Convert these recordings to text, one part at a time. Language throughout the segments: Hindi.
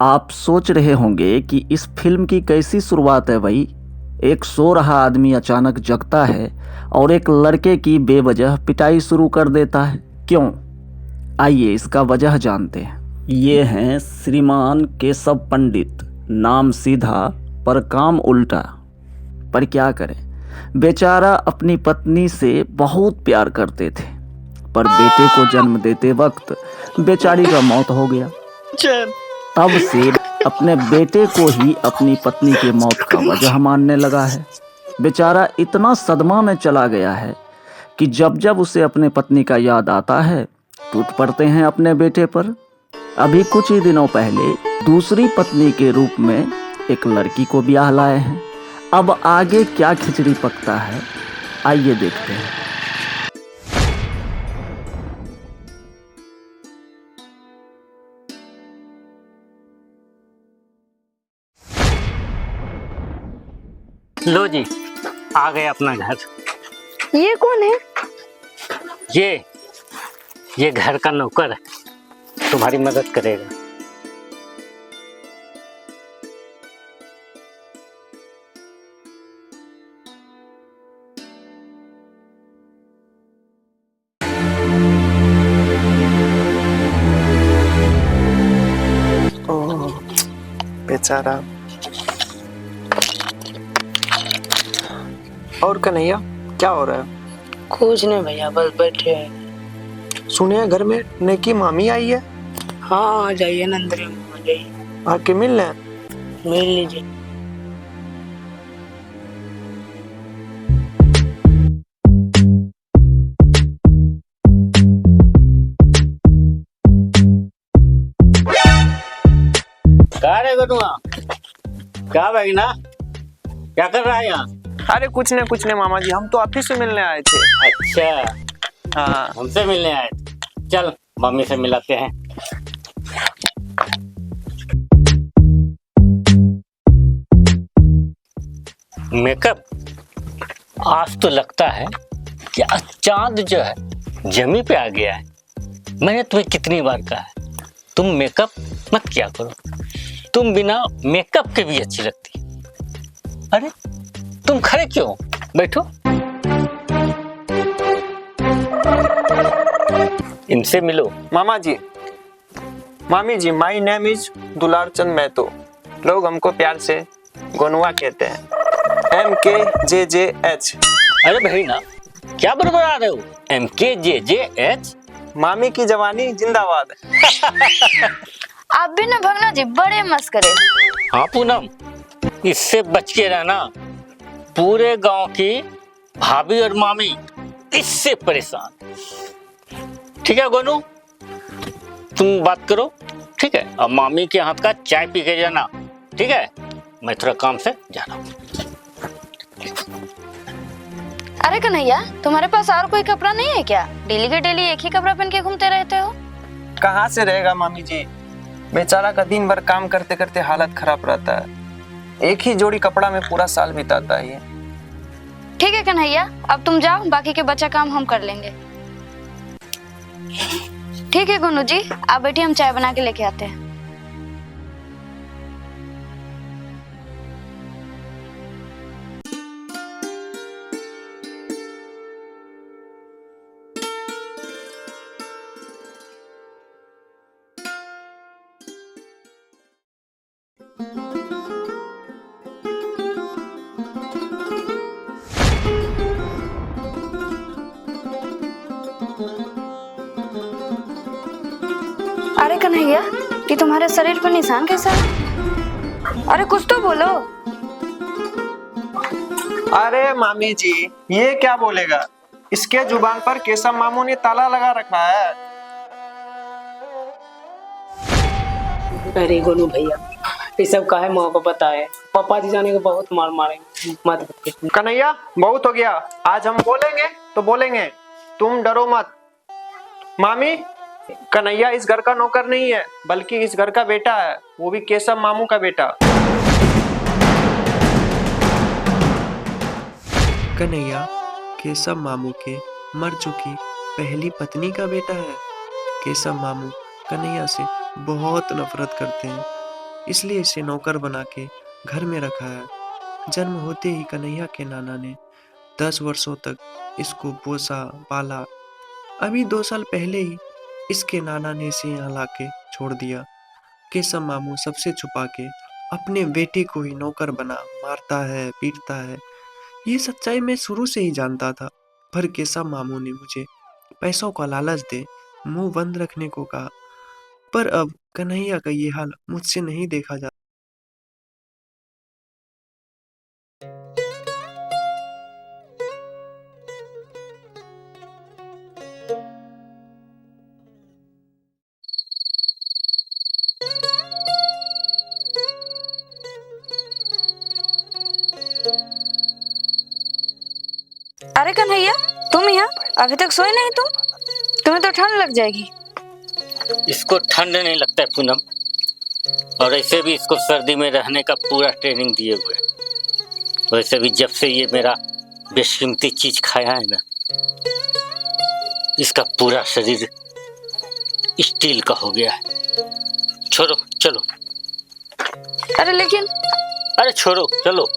आप सोच रहे होंगे कि इस फिल्म की कैसी शुरुआत है भाई। एक सो रहा आदमी अचानक जगता है और एक लड़के की बेवजह पिटाई शुरू कर देता है। क्यों? आइए इसका वजह जानते हैं। ये हैं श्रीमान केशव पंडित, नाम सीधा पर काम उल्टा। पर क्या करें, बेचारा अपनी पत्नी से बहुत प्यार करते थे, पर बेटे को जन्म देते वक्त बेचारी का मौत हो गया। तब से अपने बेटे को ही अपनी पत्नी के मौत का वजह मानने लगा है। बेचारा इतना सदमा में चला गया है कि जब जब उसे अपने पत्नी का याद आता है टूट पड़ते हैं अपने बेटे पर। अभी कुछ ही दिनों पहले दूसरी पत्नी के रूप में एक लड़की को ब्याह लाए हैं। अब आगे क्या खिचड़ी पकता है, आइए देखते हैं। लो जी, आ गए अपना घर। ये कौन है? ये घर का नौकर है, तुम्हारी मदद करेगा। ओह बेचारा। और कन्हैया, क्या हो रहा है? कुछ नहीं भैया, बस बैठे हैं। सुने घर में नेकी मामी आई है। हाँ आ जाइए ना, अंदर आ जाइए, आके मिल लें। मिल लीजिए। क्या रे गनुआ, क्या भाई ना, क्या कर रहा है यहाँ? अरे कुछ नहीं मामा जी, हम तो ऑफिस से मिलने आए थे। अच्छा, हाँ हमसे मिलने आए थे। चल मम्मी से मिलाते हैं। मेकअप, आज तो लगता है कि आज चांद जो है जमी पे आ गया है। मैंने तुम्हें कितनी बार कहा है तुम मेकअप मत किया करो, तुम बिना मेकअप के भी अच्छी लगती। अरे तुम खड़े क्यों, बैठो। इनसे मिलो। मामा जी, मामी जी, माई नेम इज दुलार चंद महतो। लोग हमको प्यार से गोनुआ कहते हैं। MKJJH। अरे भाई ना, क्या बड़बड़ा रहे हो? MKJJH? मामी की जवानी जिंदाबाद। आप भी ना भगना जी बड़े मस्करे। हाँ पूनम, इससे बच के रहना। पूरे गांव की भाभी और मामी इससे परेशान। ठीक है गोनू, तुम बात करो। ठीक है, अब मामी के हाथ का चाय पी के जाना। ठीक है, मैं थोड़ा काम से जा रहा हूँ। अरे कन्हैया, तुम्हारे पास और कोई कपड़ा नहीं है क्या? डेली के डेली एक ही कपड़ा पहन के घूमते रहते हो। कहाँ से रहेगा मामी जी, बेचारा का दिन भर काम करते करते हालत खराब रहता है। एक ही जोड़ी कपड़ा में पूरा साल बिताता है ये। ठीक है कन्हैया, अब तुम जाओ, बाकी के बचा काम हम कर लेंगे। ठीक है गोनू जी, आप बैठिए, हम चाय बना के लेके आते हैं। कन्हैया, कि तुम्हारे शरीर पर निशान कैसा है? अरे कुछ तो बोलो। अरे मामी जी, ये क्या बोलेगा? इसके जुबान पर केशव मामू ने ताला लगा रखा है। अरे गोनू भैया, ये सब काहे माँ को पता है? पापा जी जाने को बहुत मार मारेंगे, मत पूछो। कन्हैया, बहुत हो गया। आज हम बोलेंगे तो बोलेंगे, तुम डरो मत। मामी, कन्हैया इस घर का नौकर नहीं है, बल्कि इस घर का बेटा है, वो भी केशव मामू का बेटा। कन्हैया केशव मामू के मर चुकी पहली पत्नी का बेटा है। केशव मामू कन्हैया से बहुत नफरत करते हैं, इसलिए इसे नौकर बना के घर में रखा है। जन्म होते ही कन्हैया के नाना ने 10 वर्षों तक इसको पोसा पाला। अभी 2 साल पहले ही इसके नाना ने इसे यहाँ लाके छोड़ दिया। केशव मामू सबसे छुपा के अपने बेटे को ही नौकर बना मारता है, पीटता है। ये सच्चाई मैं शुरू से ही जानता था, पर केशव मामू ने मुझे पैसों का लालच दे मुंह बंद रखने को कहा। पर अब कन्हैया का ये हाल मुझसे नहीं देखा जाता। अरे कन्हैया, तुम यहाँ अभी तक सोए नहीं? तुम्हें तो ठंड लग जाएगी। इसको ठंड नहीं लगता है पूनम, और ऐसे भी इसको सर्दी में रहने का पूरा ट्रेनिंग दिए हुए। वैसे भी जब से ये मेरा बेशकीमती चीज खाया है ना, इसका पूरा शरीर स्टील का हो गया है। छोड़ो, चलो। अरे लेकिन अरे छोड़ो, चलो।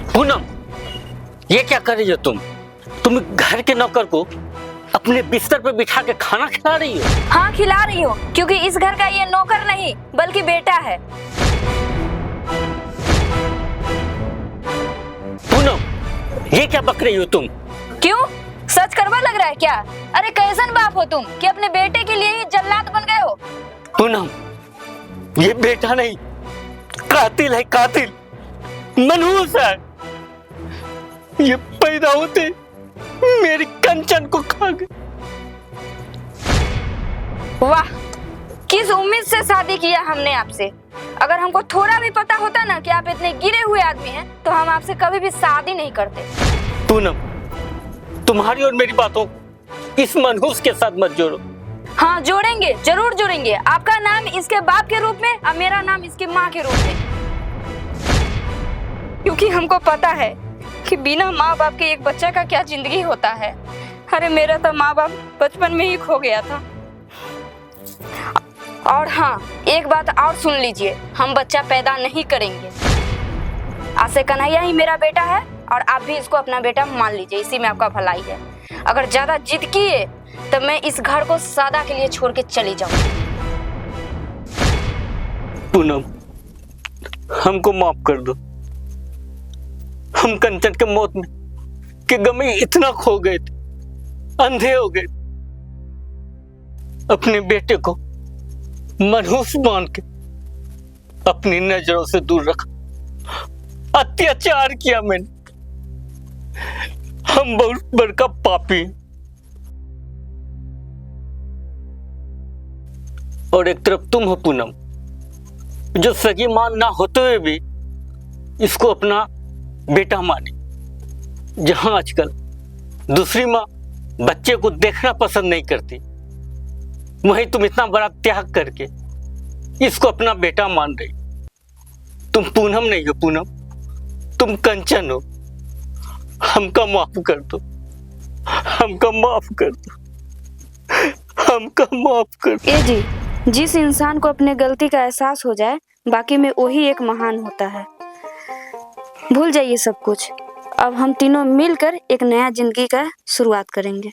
पूनम, ये क्या कर रही हो तुम घर के नौकर को अपने बिस्तर पर बिठा के खाना खिला रही हो? हाँ, खिला रही हूँ, क्योंकि इस घर का ये नौकर नहीं बल्कि बेटा है। पूनम, ये क्या बक रही हो तुम? क्यों, सच करवा लग रहा है क्या? अरे कैसन बाप हो तुम कि अपने बेटे के लिए ही जल्लाद बन गए हो? पूनम, ये बेटा नहीं, कातिल है, कातिल, मनहूस है। ये पैदा होते मेरी कंचन को खा गए। वाह, किस उम्मीद से शादी किया हमने आपसे। अगर हमको थोड़ा भी पता होता ना कि आप इतने गिरे हुए आदमी हैं, तो हम आपसे कभी भी शादी नहीं करते। पूनम, तुम्हारी और मेरी बातों इस मनहूस के साथ मत जोड़ो। हाँ जोड़ेंगे, जरूर जोड़ेंगे। आपका नाम इसके बाप के रूप में और मेरा नाम इसकी माँ के रूप में, क्योंकि हमको पता है कि बिना माँ बाप के एक बच्चा का क्या जिंदगी होता है। अरे मेरा तो माँ बाप बचपन में ही खो गया था। और हाँ, एक बात और सुन लीजिए, हम बच्चा पैदा नहीं करेंगे। आज से कन्हैया ही मेरा बेटा है और आप भी इसको अपना बेटा मान लीजिए, इसी में आपका भलाई है। अगर ज्यादा जिद किए तो मैं इस घर को सदा के लिए छोड़ के चली जाऊंगी। पूनम, हमको माफ कर दो। हम कंचन के मौत में के गम में इतना खो गए थे, अंधे हो गए। अपने बेटे को मनहूस मान के अपनी नजरों से दूर रखा, अत्याचार किया मैंने। हम बहुत बड़का पापी हैं। और एक तरफ तुम हो पूनम, जो सगी मां ना होते हुए भी इसको अपना बेटा माने। जहां आजकल दूसरी मां बच्चे को देखना पसंद नहीं करती, वहीं तुम इतना बड़ा त्याग करके इसको अपना बेटा मान रही। तुम पूनम नहीं हो पूनम, तुम कंचन हो। हमका माफ कर दो, हमका माफ कर दो, हमका माफ कर दो। ए जी, जिस इंसान को अपने गलती का एहसास हो जाए, बाकी में वही एक महान होता है। भूल जाइए सब कुछ। अब हम तीनों मिलकर एक नया जिंदगी का शुरुआत करेंगे।